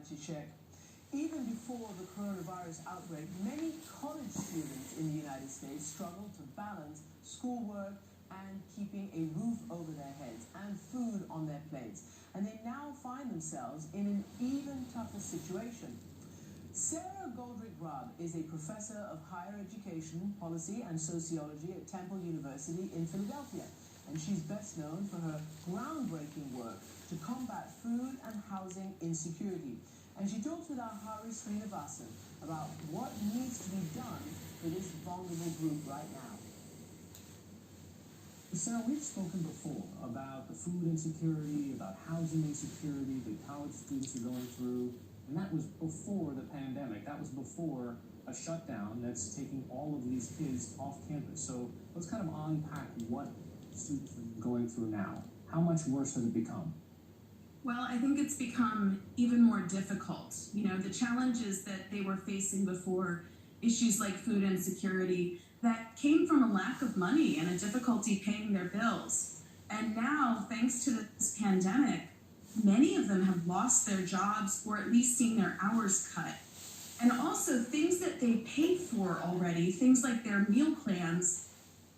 reality check. Even before the coronavirus outbreak, many college students in the United States struggled to balance schoolwork and keeping a roof over their heads and food on their plates. And they now find themselves in an even tougher situation. Sarah Goldrick-Grubb is a professor of higher education, policy, and sociology at Temple University in Philadelphia. And she's best known for her groundbreaking work to combat food and housing insecurity. And she talks with our Hari Srinivasan about what needs to be done for this vulnerable group right now. Sarah, we've spoken before about the food insecurity, about housing insecurity that college students are going through, and that was before the pandemic. That was before a shutdown that's taking all of these kids off campus. So let's kind of unpack what students are going through now. How much worse has it become? Well, I think it's become even more difficult. You know, the challenges that they were facing before, issues like food insecurity, that came from a lack of money and a difficulty paying their bills. And now, thanks to this pandemic, many of them have lost their jobs or at least seen their hours cut. And also things that they paid for already, things like their meal plans,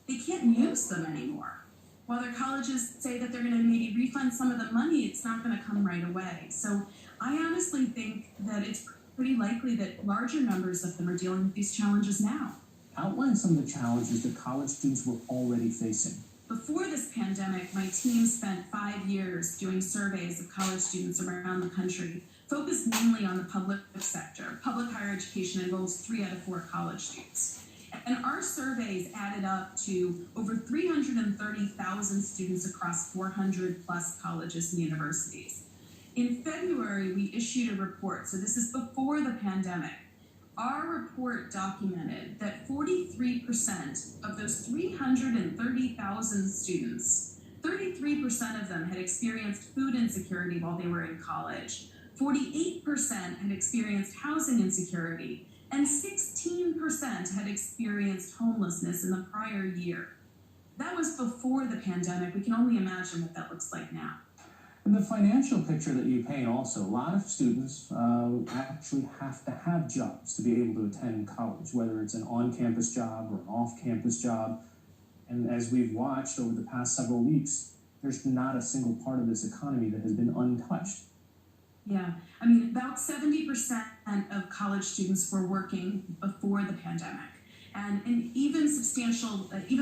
they can't use them anymore. While their colleges say that they're going to maybe refund some of the money, it's not going to come right away. So I honestly think that it's pretty likely that larger numbers of them are dealing with these challenges now. Outline some of the challenges that college students were already facing. Before this pandemic, my team spent 5 years doing surveys of college students around the country, focused mainly on the public sector. Public higher education enrolls 3 out of 4 college students. And our surveys added up to over 330,000 students across 400 plus colleges and universities. In February, we issued a report, so this is before the pandemic. Our report documented that 43% of those 330,000 students, 33% of them had experienced food insecurity while they were in college, 48% had experienced housing insecurity, and 16% had experienced homelessness in the prior year. That was before the pandemic. We can only imagine what that looks like now. And the financial picture that you paint also, a lot of students actually have to have jobs to be able to attend college, whether it's an on-campus job or an off-campus job. And as we've watched over the past several weeks, there's not a single part of this economy that has been untouched. Yeah, I mean, about 70% of college students were working before the pandemic. And even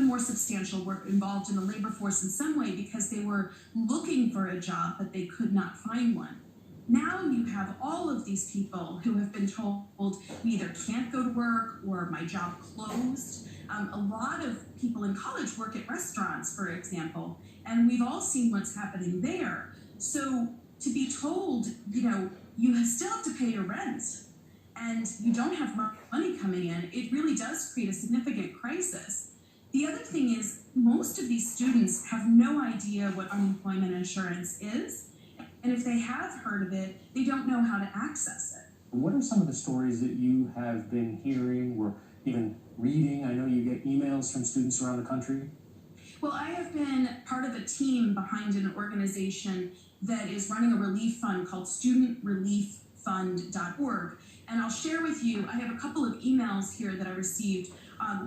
more substantial were involved in the labor force in some way because they were looking for a job, but they could not find one. Now you have all of these people who have been told, we either can't go to work or my job closed. A lot of people in college work at restaurants, for example, and we've all seen what's happening there. So to be told, you still have to pay your rent, and you don't have money coming in, it really does create a significant crisis. The other thing is, most of these students have no idea what unemployment insurance is, and if they have heard of it, they don't know how to access it. What are some of the stories that you have been hearing or even reading? I know you get emails from students around the country. Well, I have been part of a team behind an organization that is running a relief fund called studentrelieffund.org. And I'll share with you, I have a couple of emails here that I received.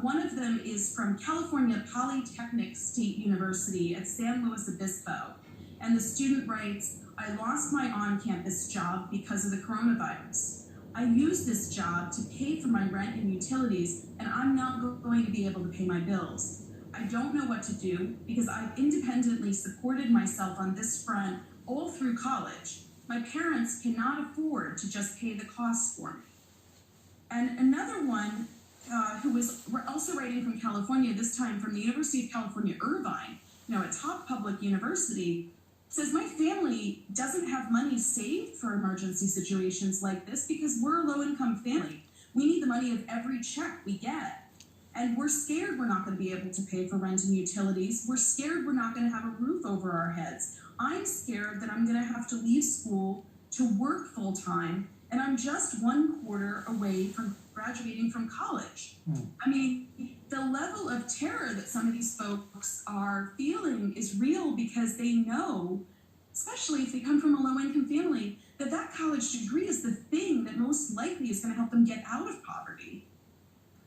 One of them is from California Polytechnic State University at San Luis Obispo. And the student writes, I lost my on-campus job because of the coronavirus. I used this job to pay for my rent and utilities, and I'm not going to be able to pay my bills. I don't know what to do because I've independently supported myself on this front all through college. My parents cannot afford to just pay the costs for me. And another one who was also writing from California, this time from the University of California, Irvine, a top public university, says, my family doesn't have money saved for emergency situations like this because we're a low-income family. We need the money of every check we get. And we're scared we're not going to be able to pay for rent and utilities. We're scared we're not going to have a roof over our heads. I'm scared that I'm going to have to leave school to work full-time, and I'm just 1 quarter away from graduating from college. I mean, the level of terror that some of these folks are feeling is real because they know, especially if they come from a low-income family, that college degree is the thing that most likely is going to help them get out of poverty.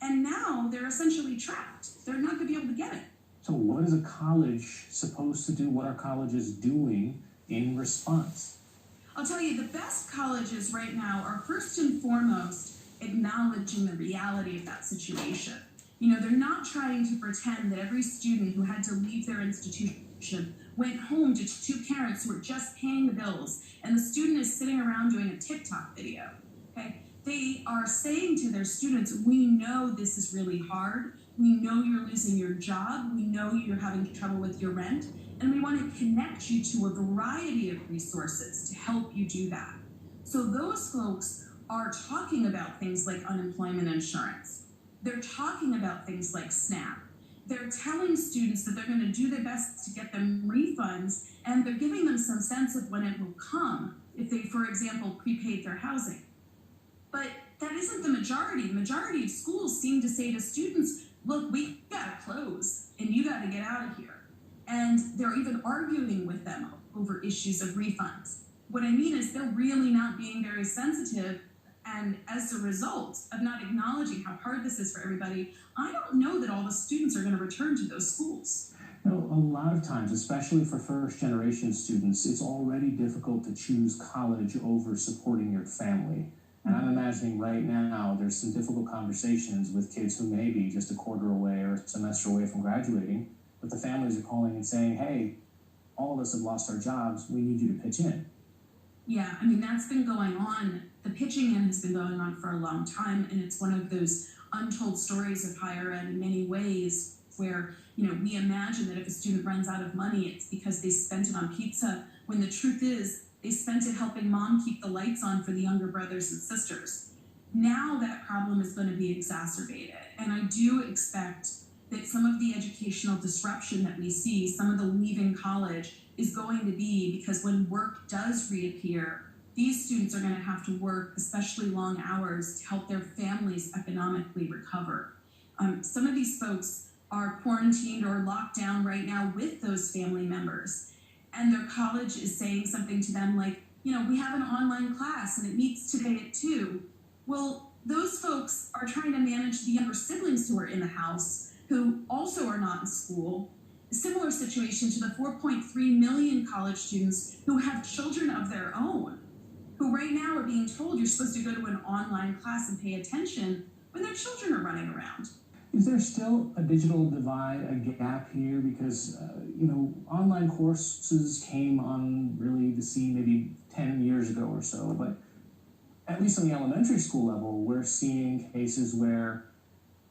And now they're essentially trapped. They're not going to be able to get it. So what is a college supposed to do? What are colleges doing in response? I'll tell you, the best colleges right now are first and foremost acknowledging the reality of that situation. They're not trying to pretend that every student who had to leave their institution went home to two parents who were just paying the bills, and the student is sitting around doing a TikTok video. Okay? They are saying to their students, we know this is really hard. We know you're losing your job. We know you're having trouble with your rent. And we want to connect you to a variety of resources to help you do that. So those folks are talking about things like unemployment insurance. They're talking about things like SNAP. They're telling students that they're going to do their best to get them refunds, and they're giving them some sense of when it will come if they, for example, prepaid their housing. But that isn't the majority. The majority of schools seem to say to students, look, we got to close, and you got to get out of here. And they're even arguing with them over issues of refunds. What I mean is they're really not being very sensitive, and as a result of not acknowledging how hard this is for everybody, I don't know that all the students are going to return to those schools. A lot of times, especially for first-generation students, it's already difficult to choose college over supporting your family. And I'm imagining right now there's some difficult conversations with kids who may be just a quarter away or a semester away from graduating, but the families are calling and saying, hey, all of us have lost our jobs, we need you to pitch in. Yeah, that's been going on. The pitching in has been going on for a long time, and it's one of those untold stories of higher ed in many ways where, we imagine that if a student runs out of money, it's because they spent it on pizza, when the truth is they spent it helping mom keep the lights on for the younger brothers and sisters. Now that problem is going to be exacerbated, and I do expect that some of the educational disruption that we see, some of the leaving college, is going to be because when work does reappear, these students are going to have to work especially long hours to help their families economically recover. Some of these folks are quarantined or locked down right now with those family members, and their college is saying something to them like, we have an online class and it meets today at 2. Well, those folks are trying to manage the younger siblings who are in the house, who also are not in school. A similar situation to the 4.3 million college students who have children of their own, who right now are being told you're supposed to go to an online class and pay attention when their children are running around. Is there still a digital divide, a gap here? Because, online courses came on really the scene maybe 10 years ago or so, but at least on the elementary school level, we're seeing cases where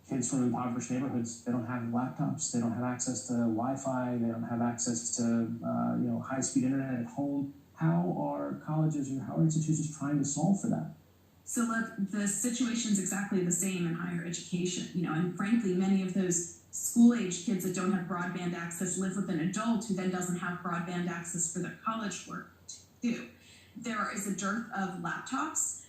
kids from impoverished neighborhoods, they don't have laptops, they don't have access to Wi-Fi, they don't have access to, high-speed internet at home. How are colleges or how are institutions trying to solve for that? So look, the situation's exactly the same in higher education, and frankly, many of those school-age kids that don't have broadband access live with an adult who then doesn't have broadband access for their college work too. There is a dearth of laptops.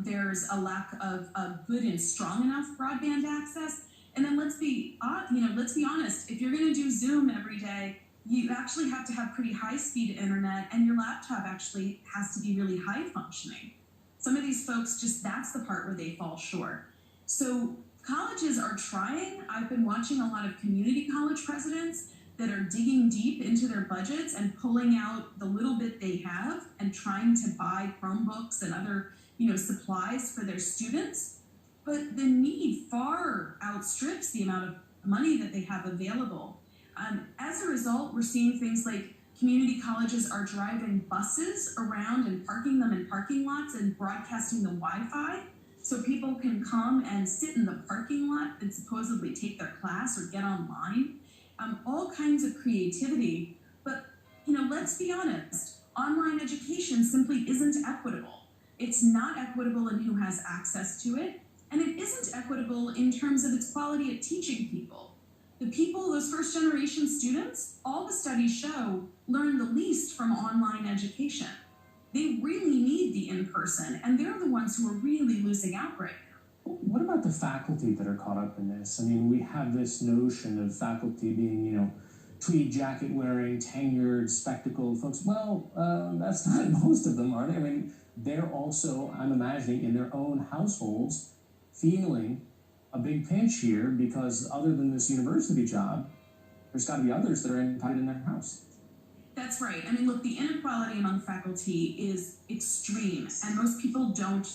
There's a lack of good and strong enough broadband access. And then let's be honest, if you're going to do Zoom every day, you actually have to have pretty high-speed internet, and your laptop actually has to be really high functioning. Some of these folks, that's the part where they fall short. So colleges are trying. I've been watching a lot of community college presidents that are digging deep into their budgets and pulling out the little bit they have and trying to buy Chromebooks and other, supplies for their students. But the need far outstrips the amount of money that they have available. As a result, we're seeing things like community colleges are driving buses around and parking them in parking lots and broadcasting the Wi-Fi so people can come and sit in the parking lot and supposedly take their class or get online. All kinds of creativity. But, let's be honest, online education simply isn't equitable. It's not equitable in who has access to it, and it isn't equitable in terms of its quality at teaching people. The people, those first-generation students, all the studies show, learn the least from online education. They really need the in-person, and they're the ones who are really losing out right now. What about the faculty that are caught up in this? We have this notion of faculty being, tweed jacket wearing, tenured, spectacled folks. Well, that's not most of them, are they? they're also, I'm imagining, in their own households, feeling a big pinch here because other than this university job, there's got to be others that are impacted in their house. That's right. I mean, look, the inequality among faculty is extreme, and most people don't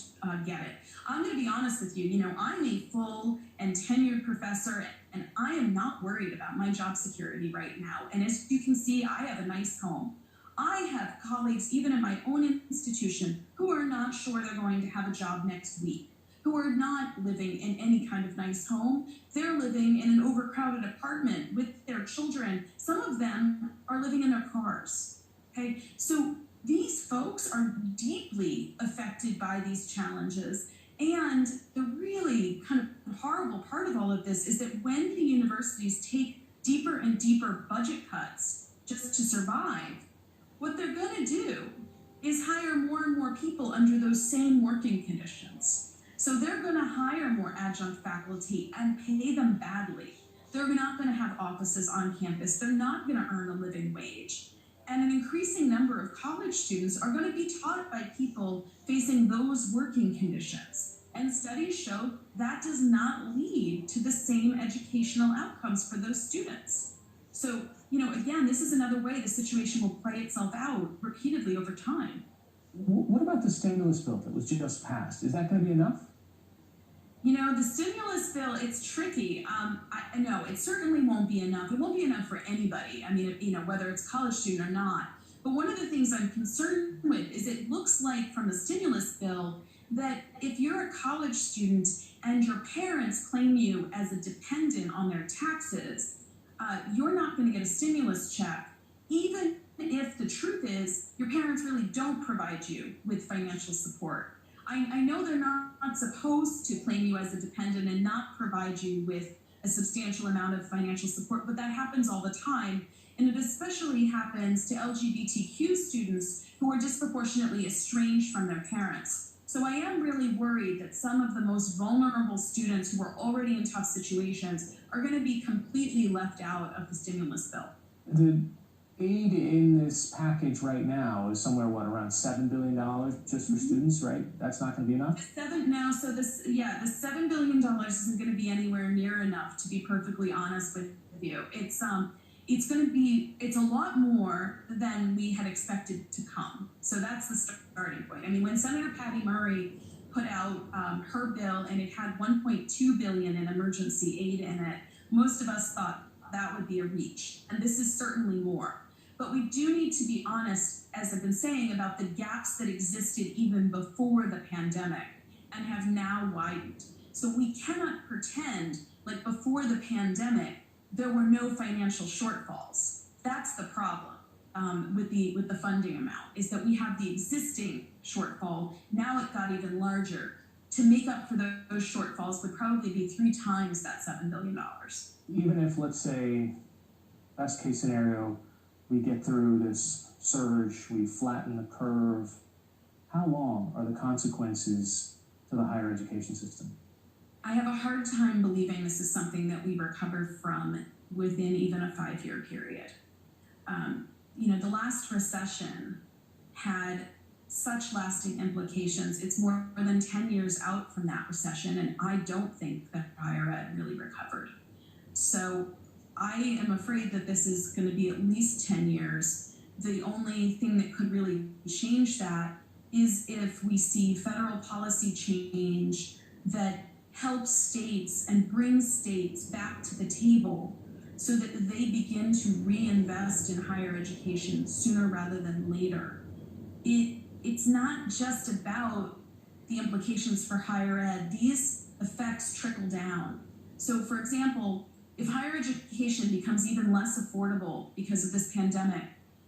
get it. I'm going to be honest with you. You know, I'm a full and tenured professor, and I am not worried about my job security right now. And as you can see, I have a nice home. I have colleagues, even in my own institution, who are not sure they're going to have a job next week, who are not living in any kind of nice home. They're living in an overcrowded apartment with their children. Some of them are living in their cars. Okay, so these folks are deeply affected by these challenges. And the really kind of horrible part of all of this is that when the universities take deeper and deeper budget cuts just to survive, what they're going to do is hire more and more people under those same working conditions. So they're going to hire more adjunct faculty and pay them badly. They're not going to have offices on campus. They're not going to earn a living wage. And an increasing number of college students are going to be taught by people facing those working conditions. And studies show that does not lead to the same educational outcomes for those students. So, you know, again, this is another way the situation will play itself out repeatedly over time. What about the stimulus bill that was just passed? Is that going to be enough? You know, the stimulus bill, it's tricky. I know it certainly won't be enough. It won't be enough for anybody. I mean, you know, whether it's a college student or not. But one of the things I'm concerned with is it looks like from the stimulus bill that if you're a college student and your parents claim you as a dependent on their taxes, you're not going to get a stimulus check, even if the truth is your parents really don't provide you with financial support. I know they're not supposed to claim you as a dependent and not provide you with a substantial amount of financial support, but that happens all the time. And it especially happens to LGBTQ students who are disproportionately estranged from their parents. So I am really worried that some of the most vulnerable students who are already in tough situations are going to be completely left out of the stimulus bill. The aid in this package right now is somewhere, around $7 billion just for students, right? That's not going to be enough? The $7 billion isn't going to be anywhere near enough, to be perfectly honest with you. It's a lot more than we had expected to come. So that's the starting point. I mean, when Senator Patty Murray put out her bill and it had $1.2 billion in emergency aid in it, most of us thought that would be a reach. And this is certainly more. But we do need to be honest, as I've been saying, about the gaps that existed even before the pandemic and have now widened. So we cannot pretend like before the pandemic there were no financial shortfalls. That's the problem with the funding amount, is that we have the existing shortfall. Now it got even larger. To make up for those shortfalls would probably be 3 times that $7 billion. Even if, let's say, best case scenario, we get through this surge, we flatten the curve, how long are the consequences to the higher education system? I have a hard time believing this is something that we recover from within even a 5-year period. You know, the last recession had such lasting implications. It's more than 10 years out from that recession, and I don't think that higher ed really recovered. So I am afraid that this is going to be at least 10 years. The only thing that could really change that is if we see federal policy change that helps states and brings states back to the table so that they begin to reinvest in higher education sooner rather than later. It's not just about the implications for higher ed. These effects trickle down. So, for example, if higher education becomes even less affordable because of this pandemic,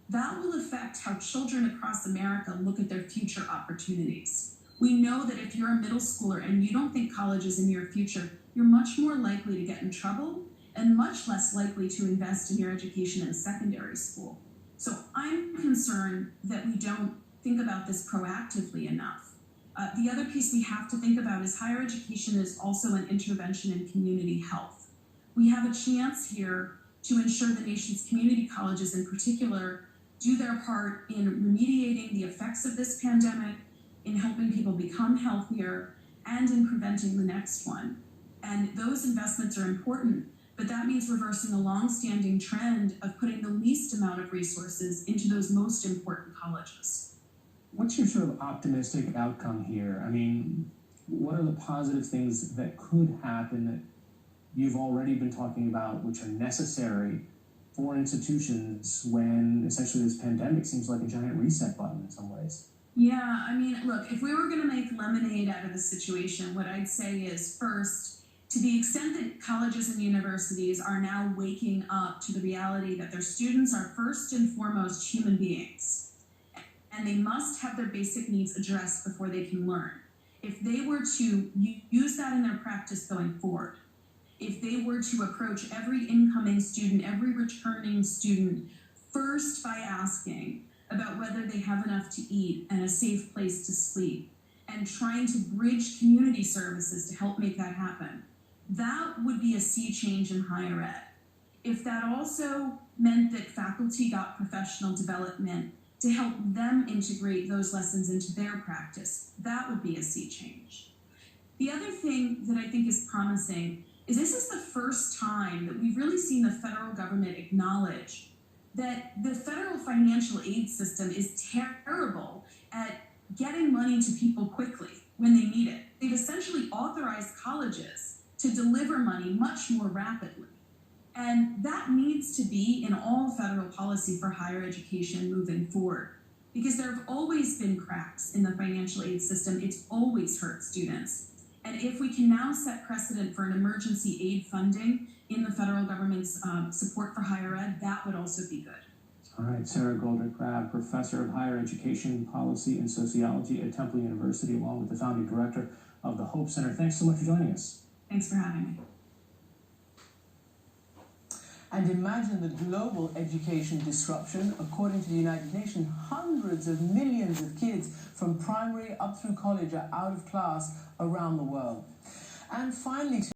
that will affect how children across America look at their future opportunities. We know that if you're a middle schooler and you don't think college is in your future, you're much more likely to get in trouble and much less likely to invest in your education in secondary school. So I'm concerned that we don't think about this proactively enough. The other piece we have to think about is higher education is also an intervention in community health. We have a chance here to ensure the nation's community colleges in particular do their part in remediating the effects of this pandemic, in helping people become healthier, and in preventing the next one. And those investments are important, but that means reversing a long-standing trend of putting the least amount of resources into those most important colleges. What's your sort of optimistic outcome here? I mean, what are the positive things that could happen that you've already been talking about, which are necessary for institutions when essentially this pandemic seems like a giant reset button in some ways? Yeah, I mean, look, if we were going to make lemonade out of the situation, what I'd say is, first, to the extent that colleges and universities are now waking up to the reality that their students are first and foremost human beings, and they must have their basic needs addressed before they can learn. If they were to use that in their practice going forward, if they were to approach every incoming student, every returning student, first by asking about whether they have enough to eat and a safe place to sleep, and trying to bridge community services to help make that happen, that would be a sea change in higher ed. If that also meant that faculty got professional development to help them integrate those lessons into their practice, that would be a sea change. The other thing that I think is promising is this is the first time that we've really seen the federal government acknowledge that the federal financial aid system is terrible at getting money to people quickly when they need it. They've essentially authorized colleges to deliver money much more rapidly. And that needs to be in all federal policy for higher education moving forward, because there have always been cracks in the financial aid system. It's always hurt students. And if we can now set precedent for an emergency aid funding in the federal government's support for higher ed, that would also be good. All right, Sarah Goldrick-Rab, Professor of Higher Education Policy and Sociology at Temple University, along with the founding director of the Hope Center. Thanks so much for joining us. Thanks for having me. And imagine the global education disruption. According to the United Nations, hundreds of millions of kids from primary up through college are out of class around the world. And finally,